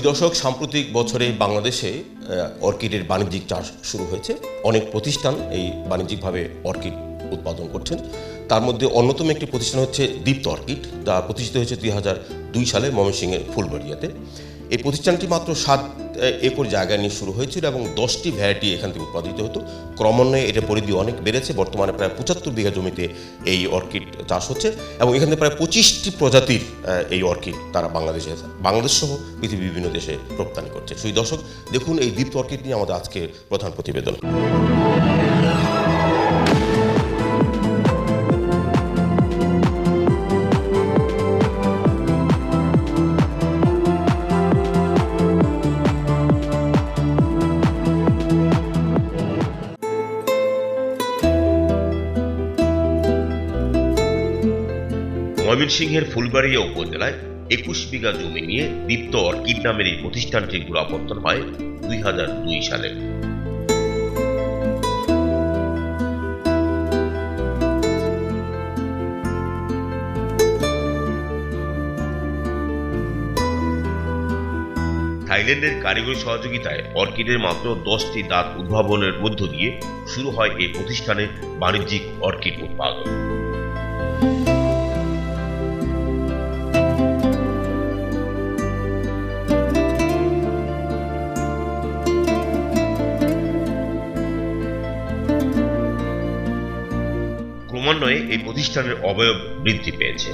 দশক সাম্প্রতিক বছরে বাংলাদেশে অর্কিডের বাণিজ্যিক চাষ শুরু হয়েছে। অনেক প্রতিষ্ঠান এই বাণিজ্যিকভাবে অর্কিড উৎপাদন করছেন। তার মধ্যে অন্যতম একটি প্রতিষ্ঠান হচ্ছে দীপ্ত অর্কিড, যা প্রতিষ্ঠিত হয়েছে 2002 সালে ময়মনসিংহের ফুলবাড়িয়াতে। এই প্রতিষ্ঠানটি মাত্র 7 একর জায়গা নিয়ে শুরু হয়েছিল এবং 10টি ভ্যারাইটি এখান থেকে উৎপাদিত হতো। ক্রমান্বয়ে এটা পরিধি অনেক বেড়েছে। বর্তমানে প্রায় 75 বিঘা জমিতে এই অর্কিড চাষ হচ্ছে এবং এখান থেকে প্রায় 25টি প্রজাতির এই অর্কিড তারা বাংলাদেশ সহ পৃথিবীর বিভিন্ন দেশে রপ্তানি করছে। সেই দর্শক দেখুন এই দীপ্ত অর্কিড নিয়ে আমাদের আজকের প্রধান প্রতিবেদন। ময়মনসিংহের ফুলবাড়িয়া উপজেলায় 21 বিঘা জমি নিয়ে দীপ্ত অর্কিড নামের এই প্রতিষ্ঠানটির গোড়াপত্তন হয় 2002 সালে। থাইল্যান্ডের কারিগরি সহযোগিতায় অর্কিডের মাত্র 10টি দাঁত উদ্ভাবনের মধ্য দিয়ে শুরু হয় এই প্রতিষ্ঠানের বাণিজ্যিক অর্কিড উৎপাদন। ক্রমান্বয়ে এই প্রতিষ্ঠানের অবয়ব বৃদ্ধি পেয়েছে।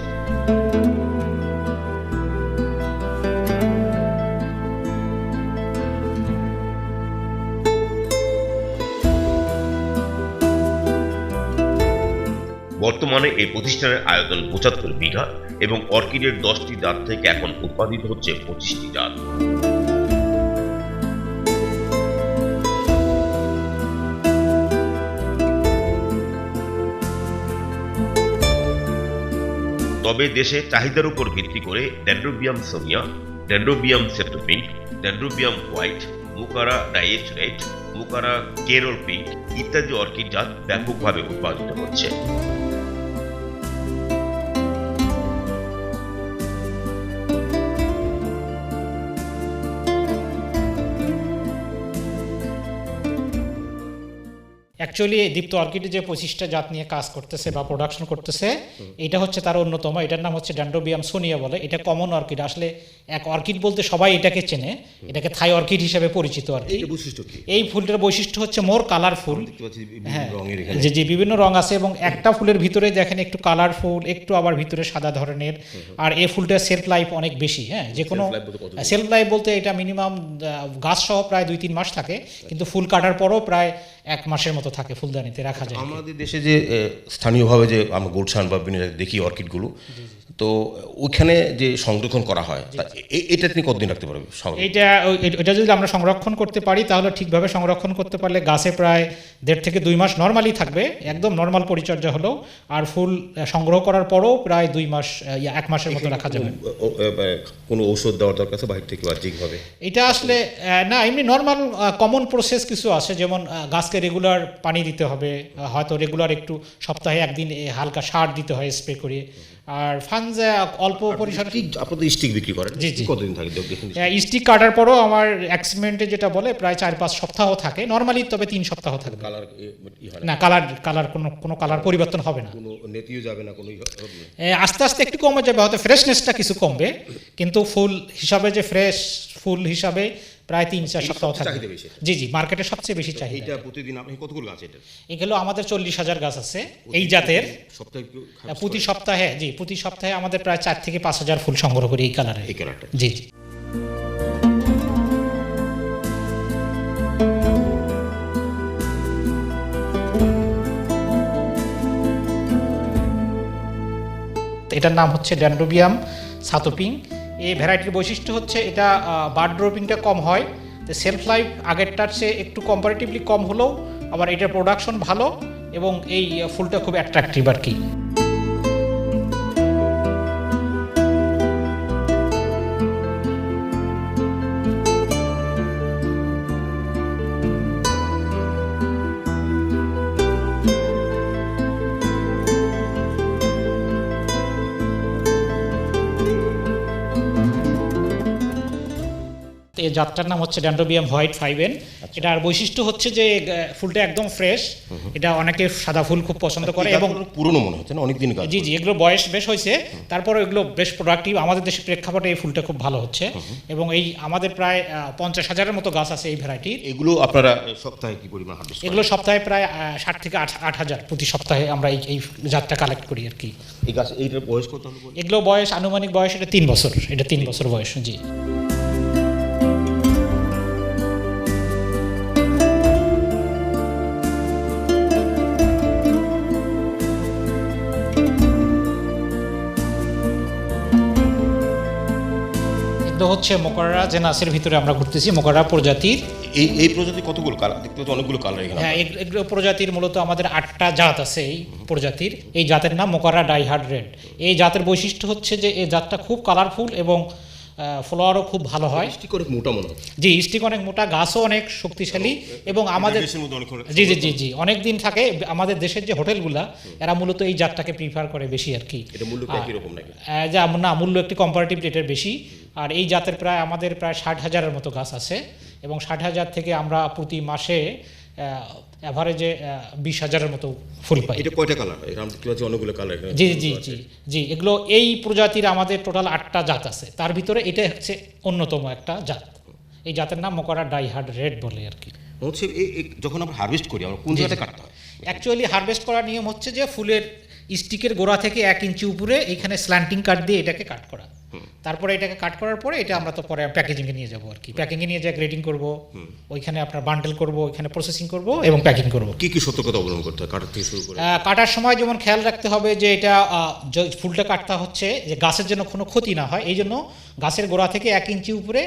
বর্তমানে এই প্রতিষ্ঠানের আয়তন 75 বিঘা এবং অর্কিডের 10টি জাত থেকে এখন উৎপাদিত হচ্ছে 25টি জাত। তবে দেশে চাহিদার উপর ভিত্তি করে ডেনড্রোবিয়াম সোনিয়া, ডেনড্রোবিয়াম সেপ্টোপিঙ্ক, ডেনড্রোবিয়াম হোয়াইট, মুকারা ডাইয়েচ রেড, মুকারা কেরল পিঙ্ক ইত্যাদি অর্কিড জাত ব্যাপকভাবে উৎপাদিত হচ্ছে। অ্যাকচুয়ালি দীপ্ত অর্কিড যে 25টা জাত নিয়ে কাজ করতেছে বা প্রোডাকশন করতেছে, এটা হচ্ছে তার অন্যতম। এটার নাম হচ্ছে ডেনড্রোবিয়াম সোনিয়া বলে। এটা কমন অর্কিড। আসলে এক অর্কিড বলতে সবাই এটাকে চেনে, এটাকে থাই অর্কিড হিসেবে পরিচিত আর কি। এই ফুলটার বৈশিষ্ট্য হচ্ছে মোর কালারফুল। হ্যাঁ, যে বিভিন্ন রং আছে এবং একটা ফুলের ভিতরে দেখেন একটু কালারফুল, একটু আবার ভিতরে সাদা ধরনের। আর এই ফুলটার সেলফ লাইফ অনেক বেশি। হ্যাঁ, যে কোনো সেলফ লাইফ বলতে এটা মিনিমাম গাছ সহ প্রায় 2-3 মাস থাকে, কিন্তু ফুল কাটার পরও প্রায় 1 মাসের মতো থাকে ফুলদানিতে রাখা যায়। আমাদের দেশে যে স্থানীয়ভাবে যে আমরা গুলশান বা বিভিন্ন দেখি অর্কিডগুলো, তো ওইখানে যে সংরক্ষণ করা হয় এটা তিনি কতদিন রাখতে পারবে? এটা যদি আমরা সংরক্ষণ করতে পারি তাহলে ঠিকভাবে সংরক্ষণ করতে পারলে গাছে প্রায় 1.5 থেকে 2 মাস নর্মালি থাকবে, একদম নর্মাল পরিচর্যা হলেও। আর ফুল সংগ্রহ করার পরও প্রায় 2 মাস 1 মাসের মতো রাখা যাবে। কোনো ঔষধ দেওয়ার দরকার আছে বাইরে থেকে বাহ্যিকভাবে? এটা আসলে না, এমনি নর্মাল কমন প্রসেস কিছু আছে, যেমন গাছকে রেগুলার পানি দিতে হবে, হয়তো রেগুলার একটু সপ্তাহে 1 দিন হালকা সার দিতে হয় স্প্রে করে। আর ফানজা অল্প পরিসরে আপনাদের স্টিক বিক্রি করেন? জি জি। কতদিন থাকে? স্টিক কাটার পরও আমার এক্সপেরিমেন্টে যেটা বলে প্রায় 4-5 সপ্তাহ থাকে নর্মালি, তবে 3 সপ্তাহ থাকে। কালার না, কালার কোনো কালার পরিবর্তন হবে না, কোনো নেতিও যাবে না, কোনো আস্তে আস্তে একটু কমে যাবে, হয়তো ফ্রেশনেসটা কিছু কমবে, কিন্তু ফুল হিসাবে যে ফ্রেশ ফুল হিসাবে প্রায় 3-4 সপ্তাহ থাকবে। জি জি, মার্কেটে সবচেয়ে বেশি চাহিদা। এটা প্রতিদিন আপনি কতগুলো গাছ? এগুলো আমাদের 40,000 গাছ আছে এই জাতের। প্রতি সপ্তাহে আমাদের প্রায় 4 থেকে 5,000 ফুল সংগ্রহ করি এই কালারে। জি জি। এটার নাম হচ্ছে ডেনড্রোবিয়াম সাতোপিং। এই ভ্যারাইটির বৈশিষ্ট্য হচ্ছে এটা বার্ড ড্রপিংটা কম হয়, সেলফ লাইফ আগেরটার চেয়ে একটু কম্পারেটিভলি কম হলেও আবার এটার প্রোডাকশন ভালো এবং এই ফুলটা খুব অ্যাট্রাকটিভ আর কি। এই জাতটার নাম হচ্ছে ড্যান্ড্রোবিয়াম হোয়াইট 5N। এটার বৈশিষ্ট্য হচ্ছে যে ফুলটা একদম ফ্রেশ, এটা অনেকে সাদা ফুল খুব পছন্দ করে এবং পুরনো মনে হচ্ছে না, অনেকদিন কাজ জি এগুলো বয়স বেশ হয়েছে, তারপরে এগুলো বেশ প্রোডাক্টিভ। আমাদের দেশের প্রেক্ষাপটে এই ফুলটা খুব ভালো হচ্ছে এবং এই আমাদের প্রায় 50,000-এর মতো গাছ আছে এই ভ্যারাইটির। এগুলো আপনারা সপ্তাহে কি পরিমাণ হারভেস্ট করেন? এগুলো সপ্তাহে প্রায় 60 থেকে 8,000 প্রতি সপ্তাহে আমরা এই জাতটা কালেক্ট করি আর কি। এই গাছ এইটার বয়স কত হবে? এগুলো বয়স আনুমানিক বয়স এটা 3 বছর, এটা 3 বছর বয়স। জি এগুলো হচ্ছে মোকাররা জেনাসের ভিতরে আমরা ঘুরতেছি, মোকাররা প্রজাতির। এই প্রজাতি কতগুলো কালার? দেখতে তো অনেকগুলো কালার এখানে। হ্যাঁ, এগুলো প্রজাতির মূলত আমাদের 8টা জাত আছে এই প্রজাতির। এই জাতের নাম মোকাররা ডাইহার্ড রেড। এই জাতের বৈশিষ্ট্য হচ্ছে যে এই জাতটা খুব কালারফুল এবং ফ্লাওয়ারও খুব ভালো হয়। স্টিক অনেক মোটা মনে হচ্ছে। জি, স্টিক অনেক মোটা, গাছও অনেক শক্তিশালী এবং আমাদের জি অনেক দিন থাকে। আমাদের দেশের যে হোটেলগুলা এরা মূলত এই জাতটাকে প্রিফার করে বেশি আর কি। এটা মূল্য কি রকম নাকি? না, মূল্য একটি কম্পারেটিভ রেটের বেশি। আর এই জাতের আমাদের প্রায় 60,000-এর মতো গাছ আছে এবং 60,000 থেকে আমরা প্রতি মাসে অ্যাভারেজে 20,000-এর মতো ফুল পাই। এটা কয়টা কালার? এরকম দেখতে পাচ্ছি অনেকগুলো কালার। জি এগুলো এই প্রজাতির আমাদের টোটাল 8টা জাত আছে, তার ভিতরে এটা হচ্ছে অন্যতম একটা জাত। এই জাতের নাম মোকাররা ডাইহার্ড রেড বলে আর কি। হচ্ছে যখন আমরা হারভেস্ট করি আমরা কোন জায়গাতে কাটতে হয়? অ্যাকচুয়ালি হারভেস্ট করার নিয়ম হচ্ছে যে ফুলের স্টিকের গোড়া থেকে 1 ইঞ্চি উপরে এইখানে স্ল্যান্টিং কাট দিয়ে এটাকে কাট করা। তারপরে এটাকে কাট করার পরে এটা আমরা তো পরে প্যাকেজিংয়ে নিয়ে যাবো আর কি। প্যাকিংয়ে নিয়ে যাই, গ্রেডিং করব, ওইখানে আপনার বান্ডেল করব, ওইখানে প্রসেসিং করব এবং প্যাকিং করব। কি কি সতর্কতা অবলম্বন করতে হয় কাটার থেকে শুরু করে? কাটার সময় যেমন খেয়াল রাখতে হবে যে এটা ফুলটা কাটতে হচ্ছে যে গাছের জন্য কোনো ক্ষতি না হয়, এই জন্য গাছের গোড়া থেকে 1 ইঞ্চি উপরে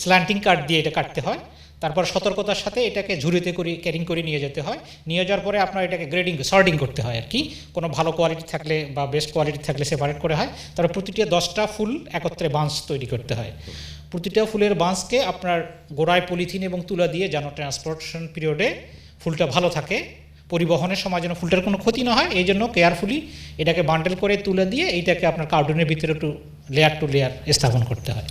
স্ল্যান্টিং কাট দিয়ে এটা কাটতে হয়। তারপর সতর্কতার সাথে এটাকে ঝুড়িতে ক্যারিং করে নিয়ে যেতে হয়। নিয়ে যাওয়ার পরে আপনার এটাকে গ্রেডিং সর্টিং করতে হয় আর কি। কোনো ভালো কোয়ালিটি থাকলে বা বেস্ট কোয়ালিটি থাকলে সেপারেট করে হয়। তারপর প্রতিটা 10টা ফুল একত্রে বাঁশ তৈরি করতে হয়। প্রতিটা ফুলের বাঁশকে আপনার গোড়ায় পলিথিন এবং তুলা দিয়ে যেন ট্রান্সপোর্টেশন পিরিয়ডে ফুলটা ভালো থাকে, পরিবহনের সময় যেন ফুলটার কোনো ক্ষতি না হয়, এই জন্য কেয়ারফুলি এটাকে বান্ডেল করে তুলে দিয়ে এইটাকে আপনার কার্টুনের ভিতরে একটু লেয়ার টু লেয়ার স্থাপন করতে হয়।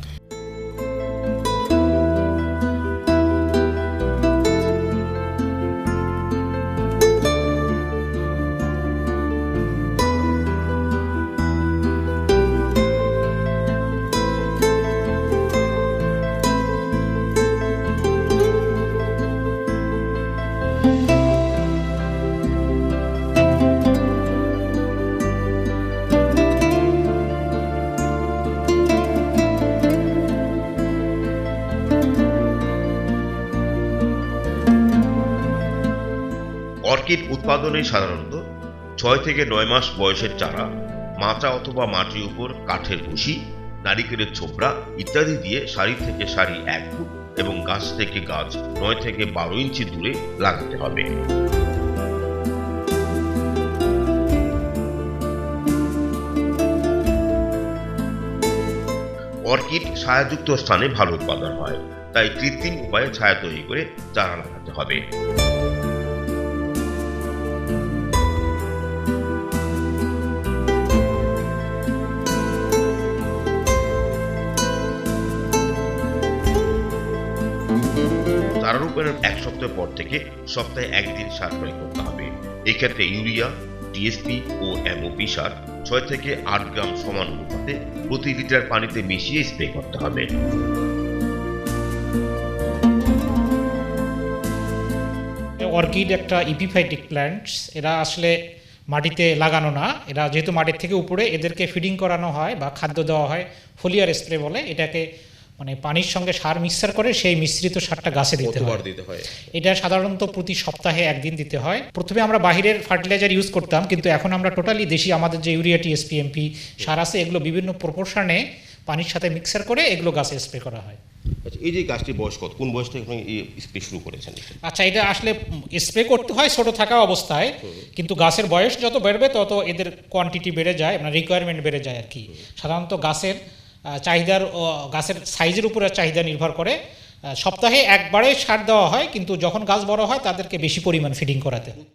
অর্কিড উৎপাদনে সাধারণত 6 থেকে 9 মাস বয়সের চারা, মাচা অথবা মাটির উপর কাঠের ভুসি, নারিকেলের ছোবড়া ইত্যাদি দিয়ে সারি থেকে সারি 1 ফুট এবং গাছ থেকে গাছ 9 থেকে 12 ইঞ্চি দূরে লাগাতে হবে। অর্কিড ছায়াযুক্ত স্থানে ভালো উৎপাদন হয়, তাই কৃত্রিম উপায়ে ছায়া তৈরি করে চারা লাগাতে হবে। চারা রোপণের 1 সপ্তাহ পর থেকে সপ্তাহে 1 দিন সার প্রয়োগ করতে হবে। এক্ষেত্রে ইউরিয়া, টিএসপি ও এমওপি সার 6 থেকে 8 গ্রাম সমান অনুপাতে প্রতি লিটার পানিতে মিশিয়ে স্প্রে করতে হবে। অর্কিড একটা ইপিফাইটিক প্ল্যান্টস, এরা আসলে মাটিতে লাগানো না, এরা যেহেতু মাটির থেকে উপরে, এদেরকে ফিডিং করানো হয় বা খাদ্য দেওয়া হয়, ফোলিয়ার স্প্রে বলে। এটাকে মানে পানির সঙ্গে সার মিক্সার করে সেই মিশ্রিত সারটা গাছে দিতে হয়। এটা সাধারণত প্রতি সপ্তাহে 1 দিন দিতে হয়। প্রথমে আমরা বাহিরের ফার্টিলাইজার ইউজ করতাম, কিন্তু এখন আমরা টোটালি দেশি আমাদের যে ইউরিয়া, টিএসপি, এমপি সার আছে, এগুলো বিভিন্ন প্রপোর্শনে পানির সাথে মিক্সার করে এগুলো গাছে স্প্রে করা হয়। আচ্ছা, এই যে গাছটির বয়স কত, কোন বয়স থেকে স্প্রে শুরু করেছেন? আচ্ছা, এটা আসলে স্প্রে করতে হয় ছোট থাকা অবস্থায়, কিন্তু গাছের বয়স যত বাড়বে তত এদের কোয়ান্টিটি বেড়ে যায়, মানে রিকোয়ারমেন্ট বেড়ে যায় আর কি। সাধারণত গাছের চাহিদার, গাছের সাইজের উপরে চাহিদা নির্ভর করে। সপ্তাহে 1 বারে সার দেওয়া হয়, কিন্তু যখন গাছ বড় হয় তাদেরকে বেশি পরিমাণ ফিডিং করাতে হয়।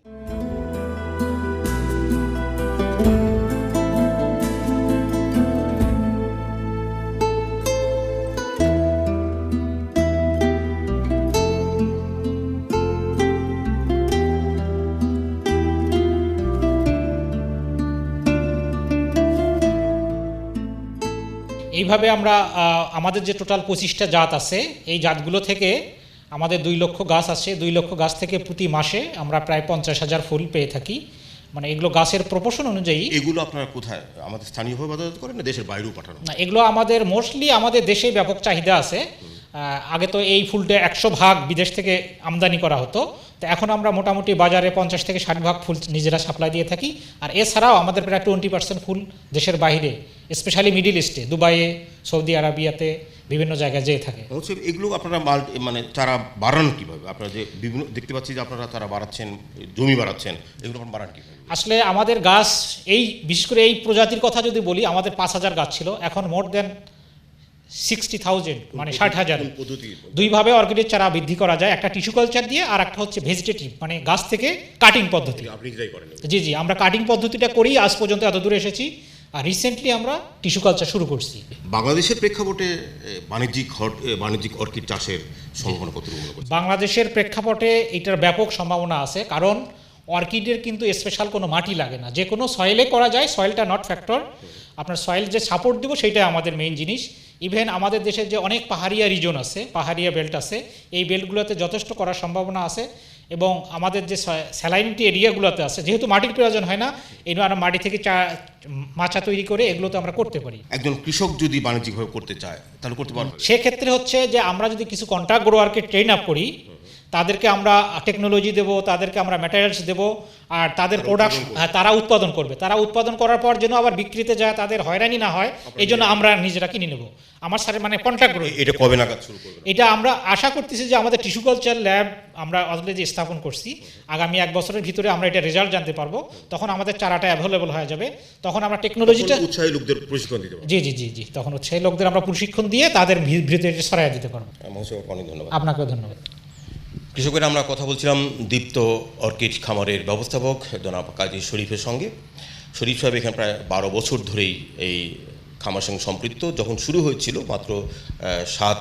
এইভাবে আমরা আমাদের যে টোটাল 25টা জাত আছে, এই জাতগুলো থেকে আমাদের 2 লক্ষ গাছ আছে। 2 লক্ষ গাছ থেকে প্রতি মাসে আমরা প্রায় 50,000 ফুল পেয়ে থাকি। মানে এগুলো গাছের প্রপোর্শন অনুযায়ী। এগুলো আপনারা কোথায়, আমাদের স্থানীয়ভাবে বাজারজাত করেন না দেশের বাইরেও পাঠানো? না, এগুলো আমাদের মোস্টলি আমাদের দেশে ব্যাপক চাহিদা আছে। আগে তো এই ফুলটা 100 ভাগ বিদেশ থেকে আমদানি করা হতো, তো এখন আমরা মোটামুটি বাজারে 50 থেকে 60 ভাগ ফুল নিজেরা সাপ্লাই দিয়ে থাকি। আর এছাড়াও আমাদের প্রায় 20% ফুল দেশের বাইরে, স্পেশালি মিডিল ইস্টে, দুবাইয়ে, সৌদি আরবিয়াতে বিভিন্ন জায়গায় যেয়ে থাকে। হচ্ছে এগুলো আপনারা মানে চারা বাড়ান কীভাবে? আপনারা যে বিভিন্ন দেখতে পাচ্ছি যে আপনারা চারা বাড়াচ্ছেন, জমি বাড়াচ্ছেন, এগুলো আপনারা বাড়ান কীভাবে? আসলে আমাদের গাছ এই বিশেষ করে এই প্রজাতির কথা যদি বলি, আমাদের 5,000 গাছ ছিল, এখন মোর দেন 60,000 মানে 60,000। দুইভাবে অর্কিডের চারা বৃদ্ধি করা যায়, একটা টিস্যু কালচার দিয়ে আর একটা হচ্ছে ভেজিটেটিভ মানে গাছ থেকে কাটিং পদ্ধতি। আপনি যাই করেন? জি জি, আমরা কাটিং পদ্ধতিটা করি, আজ পর্যন্ত এত দূরে এসেছি। আর রিসেন্টলি আমরা টিস্যু কালচার শুরু করছি। বাংলাদেশের প্রেক্ষাপটে বাণিজ্যিক অর্কিড চাষের সম্ভাবনা কতটুকু মনে করছেন? বাংলাদেশের প্রেক্ষাপটে এটার ব্যাপক সম্ভাবনা আছে, কারণ অর্কিডের কিন্তু স্পেশাল কোনো মাটি লাগে না, যে কোনো সয়েলে করা যায়। সয়েলটা নট ফ্যাক্টর, আপনার সয়েল যে সাপোর্ট দেবো সেইটাই আমাদের মেইন জিনিস। ইভেন আমাদের দেশের যে অনেক পাহাড়িয়া রিজন আছে, পাহাড়িয়া বেল্ট আছে, এই বেল্টগুলোতে যথেষ্ট করার সম্ভাবনা আছে। এবং আমাদের যে স্যালাইনিটি এরিয়াগুলোতে আছে, যেহেতু মাটির প্রয়োজন হয় না, এই আমরা মাটি থেকে মাচা তৈরি করে এগুলো তো আমরা করতে পারি। একজন কৃষক যদি বাণিজ্যিকভাবে করতে চায় তাহলে করতে পারবে? সেক্ষেত্রে হচ্ছে যে আমরা যদি কিছু কন্ট্রাক্ট গ্রোয়ারকে ট্রেন আপ করি, তাদেরকে আমরা টেকনোলজি দেবো, তাদেরকে আমরা ম্যাটেরিয়ালস দেবো, আর তাদের প্রোডাকশন তারা উৎপাদন করবে। তারা উৎপাদন করার পর যেন আবার বিক্রিতে যায় তাদের হয়রানি না হয়, এই জন্য আমরা নিজেরা কিনে নেব। আমার সাথে মানে কন্ট্রাক্ট গ্রো। এটা কবে নাগাদ শুরু করবে? এটা আমরা আশা করতেছি যে আমাদের টিস্যু কালচার ল্যাব আমরা অলরেডি স্থাপন করছি, আগামী 1 বছরের ভিতরে আমরা এটা রেজাল্ট জানতে পারবো। তখন আমাদের চারাটা অ্যাভেলেবল হয়ে যাবে, তখন আমরা টেকনোলজিটা উৎসাহী লোকদের প্রশিক্ষণ দিতে পারবো। জি জি জি জি, তখন উৎসাহী লোকদের আমরা প্রশিক্ষণ দিয়ে তাদের ভিতরে ছড়াইয়া দিতে পারবো। অনেক ধন্যবাদ। আপনাকেও ধন্যবাদ। কৃষকেরা আমরা কথা বলছিলাম দীপ্ত অর্কিড খামারের ব্যবস্থাপক জনাব কাজী শরীফের সঙ্গে। শরীফ সাহেব এখানে প্রায় 12 বছর ধরেই এই খামার সঙ্গে সম্পৃক্ত। যখন শুরু হয়েছিল মাত্র 7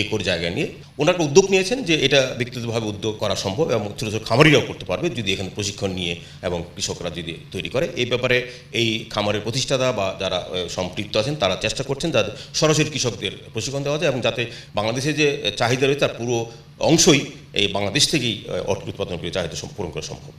একর জায়গা নিয়ে, ওনারা উদ্যোগ নিয়েছেন যে এটা ব্যক্তিগতভাবে উদ্যোগ করা সম্ভব এবং ছোটো ছোটো খামারিরাও করতে পারবে যদি এখানে প্রশিক্ষণ নিয়ে এবং কৃষকরা যদি তৈরি করে। এই ব্যাপারে এই খামারের প্রতিষ্ঠাতা বা যারা সম্পৃক্ত আছেন তারা চেষ্টা করছেন যাতে সরাসরি কৃষকদের প্রশিক্ষণ দেওয়া যায় এবং যাতে বাংলাদেশে যে চাহিদা রয়েছে তার পুরো অংশই এই বাংলাদেশ থেকেই অর্কিড উৎপাদন করে চাহিদা পূরণ করা সম্ভব।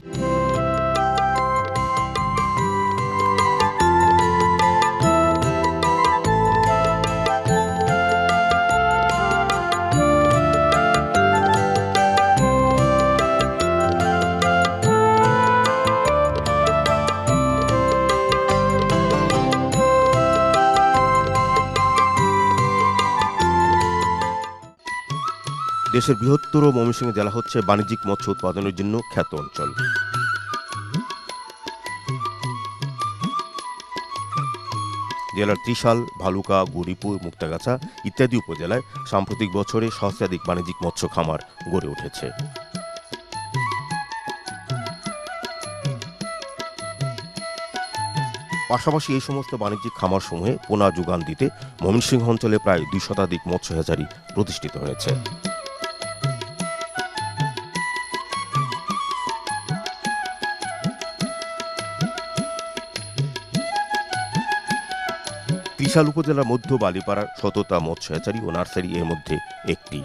দেশের বৃহত্তর ময়মনসিংহ জেলা হচ্ছে বাণিজ্যিক মৎস্য উৎপাদনের জন্য খ্যাত অঞ্চল। জেলার ত্রিশাল, ভালুকা, গৌরীপুর, মুক্তাগাছা ইত্যাদি উপজেলায় সাম্প্রতিক বছরে সহস্রাধিক বাণিজ্যিক মৎস্য খামার গড়ে উঠেছে। পাশাপাশি এই সমস্ত বাণিজ্যিক খামারসমূহে পোনা যোগান দিতে ময়মনসিংহ অঞ্চলে প্রায় 2 শতাধিক মৎস্য হ্যাচারি প্রতিষ্ঠিত হয়েছে। ত্রিশাল উপজেলার মধ্য বালিপাড়ার শততা মৎস্য হ্যাচারি ও নার্সারি এর মধ্যে একটি।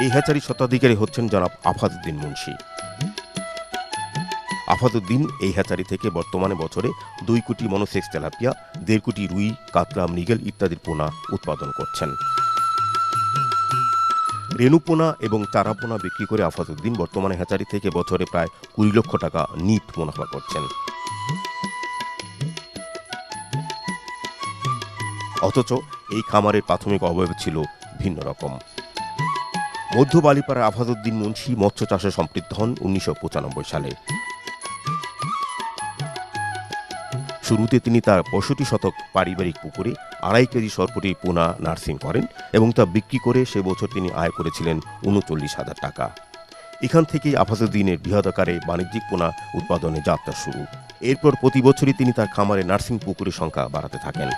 এই হ্যাচারি স্বত্বাধিকারী হচ্ছেন জনাব আফাদউদ্দিন মুন্সি। আফাদউদ্দিন এই হ্যাচারি থেকে বর্তমানে বছরে 2 কোটি মনোসেক্স তেলাপিয়া, 1.5 কোটি রুই, কাতলা, মৃগেল ইত্যাদির পোনা উৎপাদন করছেন। রেণুপোনা এবং চারাপোনা বিক্রি করে আফাদউদ্দিন বর্তমানে হ্যাচারি থেকে বছরে প্রায় 20 লক্ষ টাকা নিট মুনাফা করছেন। অথচ এই খামারের প্রাথমিক অবয়ব ছিল ভিন্ন রকম। মধ্য বালিপাড়ার আফাদউদ্দিন মুন্সি মৎস্য চাষে সম্পৃক্ত হন 1995 সালে। শুরুতে তিনি তার 65 শতক পারিবারিক পুকুরে 2.5 কেজি সরপুরি পোনা নার্সিং করেন এবং তা বিক্রি করে সে বছর তিনি আয় করেছিলেন 39,000 টাকা। এখান থেকেই আফাদউদ্দিনের বৃহদাকারে বাণিজ্যিক পোনা উৎপাদনে যাত্রা শুরু। এরপর প্রতি বছরই তিনি তার খামারে নার্সিং পুকুরের সংখ্যা বাড়াতে থাকেন।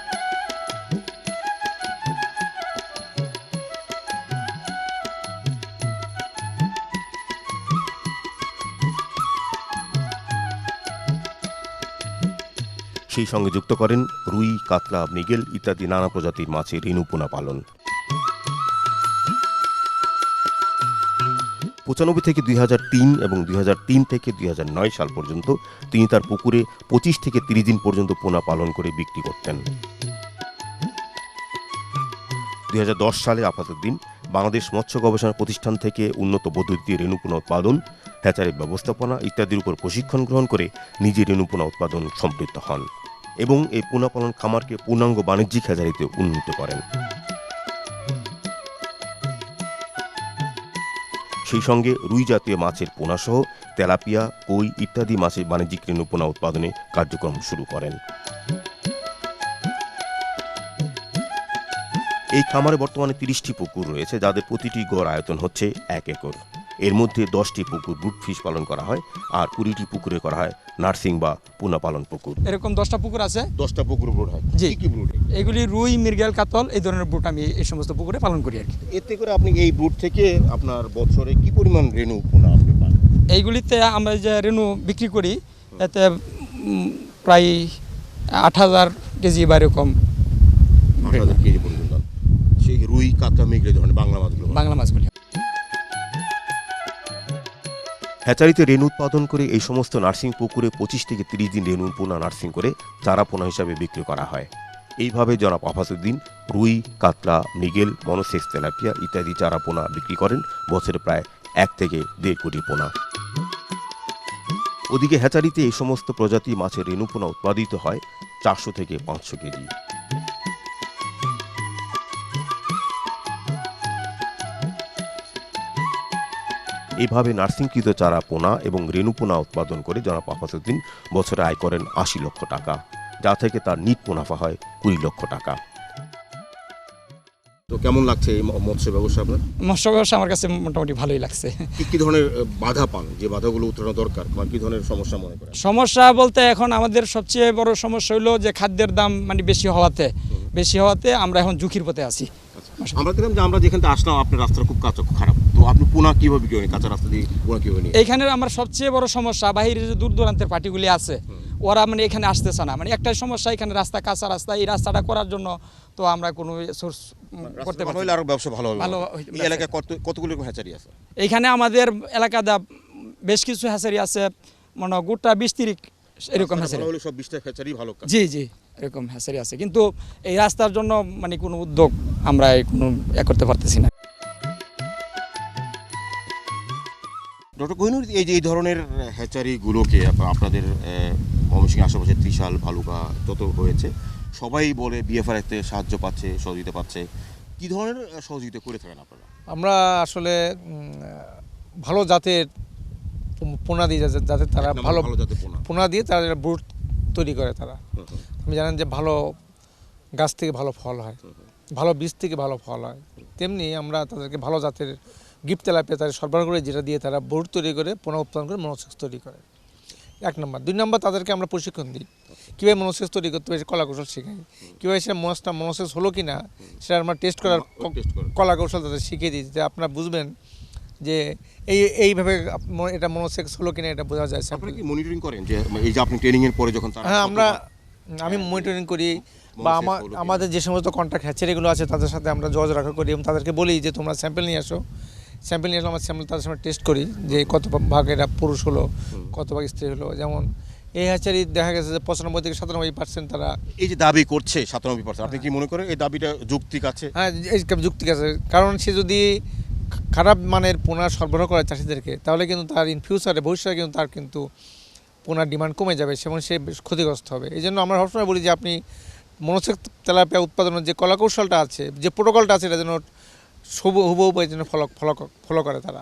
সেই সঙ্গে যুক্ত করেন রুই, কাতলা, মৃগেল ইত্যাদি নানা প্রজাতির মাছের রেণু পোনা পালন। 95 থেকে 2003 এবং 2003 থেকে 2009 সাল পর্যন্ত তিনি তার পুকুরে 25 থেকে 30 দিন পর্যন্ত পোনা পালন করে বিক্রি করতেন। 2010 সালে আপাতদিন বাংলাদেশ মৎস্য গবেষণা প্রতিষ্ঠান থেকে উন্নত পদ্ধতিতে রেণুপোনা উৎপাদন, হ্যাচারির ব্যবস্থাপনা ইত্যাদির উপর প্রশিক্ষণ গ্রহণ করে নিজে রেণুপোনা উৎপাদন সম্পৃক্ত হন এবং এই পোনা পালন খামারকে পূর্ণাঙ্গ বাণিজ্যিক হ্যাচারিতে উন্নীত করেন। সেই সঙ্গে রুই জাতীয় মাছের পোনাসহ তেলাপিয়া, কই ইত্যাদি মাছের বাণিজ্যিক রেণুপোনা উৎপাদনে কার্যক্রম শুরু করেন। এই খামারে বর্তমানে 30টি পুকুর রয়েছে, যাদের প্রতিটি গড় আয়তন হচ্ছে 1 একর। এর মধ্যে 10টি পুকুর ব্রুড ফিশ পালন করা হয় আর 20টি পুকুরে করা হয় নার্সিং বা পোনা পালন পুকুর। এরকম 10টা পুকুর আছে। 10টা পুকুর ব্রুড হয়। জি। কি ব্রুড? এগুলি রুই, মৃগেল, কাতল এই ধরনের ব্রুড আমি এই সমস্ত পুকুরে পালন করি আর কি। এতে করে আপনি এই ব্রুড থেকে আপনার বছরে কি পরিমাণ রেণু পোনা আপনি পান? এইগুলিতে আমরা যে রেণু বিক্রি করি এতে প্রায় 8000 কেজি বা এরকম 8000 কেজি পর্যন্ত। সেই রুই, কাতলা, মৃগেল ধরনের বাংলা মাছগুলি। হ্যাচারিতে রেণু উৎপাদন করে এই সমস্ত নার্সিং পুকুরে 25 থেকে 30 দিন রেণু পোনা নার্সিং করে চারা পোনা হিসাবে বিক্রি করা হয়। এইভাবে জনাব আফাসউদ্দিন রুই, কাতলা, মৃগেল, মনোসেক্স, তেলাপিয়া ইত্যাদি চারা পোনা বিক্রি করেন বছরে প্রায় 1 থেকে 1.5 কোটি পোনা। ওদিকে হ্যাচারিতে এই সমস্ত প্রজাতি মাছের রেণু পোনা উৎপাদিত হয় 400 থেকে 500 কেজি। এইভাবে নার্সিংকৃত চারা পোনা এবং রেণু পোনা উৎপাদন করে জনাব আফাসউদ্দিন বছরে আয় করেন 80 লক্ষ টাকা, যা থেকে তার নিট মুনাফা হয় 20 লক্ষ টাকা। তো কেমন লাগছে এই মৎস্য ব্যবসা আপনার? মৎস্য ব্যবসা আমার কাছে মোটামুটি ভালোই লাগছে। কি ধরনের বাধা পান, যে বাধাগুলো উত্তরণ দরকার, বা কি ধরনের সমস্যা মনে করেন? সমস্যা বলতে এখন আমাদের সবচেয়ে বড় সমস্যা হলো যে খাদ্যের দাম মানে বেশি হওয়াতে আমরা এখন ঝুঁকির পথে আছি। আমরা দেখলাম যে আমরা যেখানে আসলাম আপনার রাস্তাটা খুব খারাপ, তো আপনি পোনা কিভাবে বিক্রি করেন? কাঁচা রাস্তা দিয়ে পোনা কিভাবে নিয়ে? এইখানে আমার সবচেয়ে বড় সমস্যা বাইরে যে দূর দূরান্তের পার্টিগুলি আছে ওরা মানে এখানে আসতেছে না। মানে একটাই সমস্যা, এখানে রাস্তা কাঁচা রাস্তা, এই রাস্তাটা করার জন্য তো আমরা কোনো সোর্স করতে পারছি না। আরো ব্যবসা ভালো হবে। ভালো এই এলাকায় কতগুলো হ্যাচারি আছে? এইখানে আমাদের এলাকাতে বেশ কিছু হ্যাচারি আছে, মানে গোটা 20-30 এরকম হ্যাচারি। সব 20টা হ্যাচারি ভালো কাজ। জি এরকম হ্যাচারি আছে, কিন্তু এই রাস্তার জন্য মানে কোনো উদ্যোগ আমরা কোনো করতে পারতেছি না। ডক্টর কোহিনুর, এই ধরনের হ্যাচারিগুলোকে আপনাদের ময়মনসিংহের আশেপাশে ত্রিশাল, ভালুকা যত হয়েছে সবাই বলে বিএফআর এতে সাহায্য পাচ্ছে, সহযোগিতা পাচ্ছে। কি ধরনের সহযোগিতা করে থাকেন আপনারা? আমরা আসলে ভালো জাতের পোনা দিয়ে, যাতে তারা ভালো জাতের পোনা দিয়ে তারা ব্রুড তৈরি করে। তারা আপনি জানেন যে ভালো গাছ থেকে ভালো ফল হয়, ভালো বীজ থেকে ভালো ফল হয়, তেমনি আমরা তাদেরকে ভালো জাতের গিফট তেলাপিয়া তাদের সরবরাহ করে, যেটা দিয়ে তারা ব্রুড তৈরি করে পোনা উৎপাদন করে মনোসেক্স তৈরি করে। 1 নম্বর। 2 নম্বর, তাদেরকে আমরা প্রশিক্ষণ দিই কীভাবে মনোসেক্স তৈরি করতে হবে, কলা কৌশল শেখাই। কীভাবে সেটা মনোসেক্স হলো কি না সেটা আমরা টেস্ট করার কলা কৌশল তাদের শিখিয়ে দিই, যে আপনারা বুঝবেন যে এইভাবে এটা মনোসেক্স হলো কিনা এটা বোঝা যায়। আপনারা কি মনিটরিং করেন, যে এই যে আপনি ট্রেনিংয়ের পরে যখন? হ্যাঁ, আমি মনিটরিং করি, বা আমাদের যে সমস্ত কন্ট্রাক্ট হ্যাচারিগুলো আছে তাদের সাথে আমরা যোগাযোগ রাখা করি এবং তাদেরকে বলি যে তোমরা স্যাম্পল নিয়ে আসো। স্যাম্পল নিয়ে আসলে আমরা স্যাম্পল তাদের সামনে টেস্ট করি যে কত ভাগ এটা পুরুষ হলো, কত ভাগ স্ত্রী হলো। যেমন এই হ্যাচারি দেখা গেছে যে 95 থেকে 97% তারা এই যে দাবি করছে 97%, আপনি কি মনে করেন এই দাবিটা যৌক্তিক আছে? হ্যাঁ, এই যৌক্তিক আছে। কারণ সে যদি খারাপ মানের পোনা সরবরাহ করে চাষিদেরকে, তাহলে কিন্তু তার ইন ফিউচারে ভবিষ্যতে কিন্তু তার কিন্তু পোনার ডিমান্ড কমে যাবে এবং সে ক্ষতিগ্রস্ত হবে। এই জন্য আমরা সবসময় বলি যে আপনি মনোসেক্স তেলাপিয়া উৎপাদনের যে কলাকৌশলটা আছে, যে প্রোটোকলটা আছে, এটা যেন হুবহু যেন ফলো করে তারা।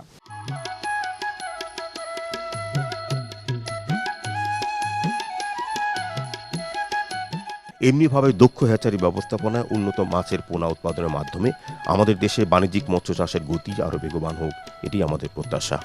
এমনিভাবে দক্ষ হ্যাচারি ব্যবস্থাপনায় উন্নত মাছের পোনা উৎপাদনের মাধ্যমে আমাদের দেশে বাণিজ্যিক মৎস্য চাষের গতি আরও বেগবান হোক, এটি আমাদের প্রত্যাশা।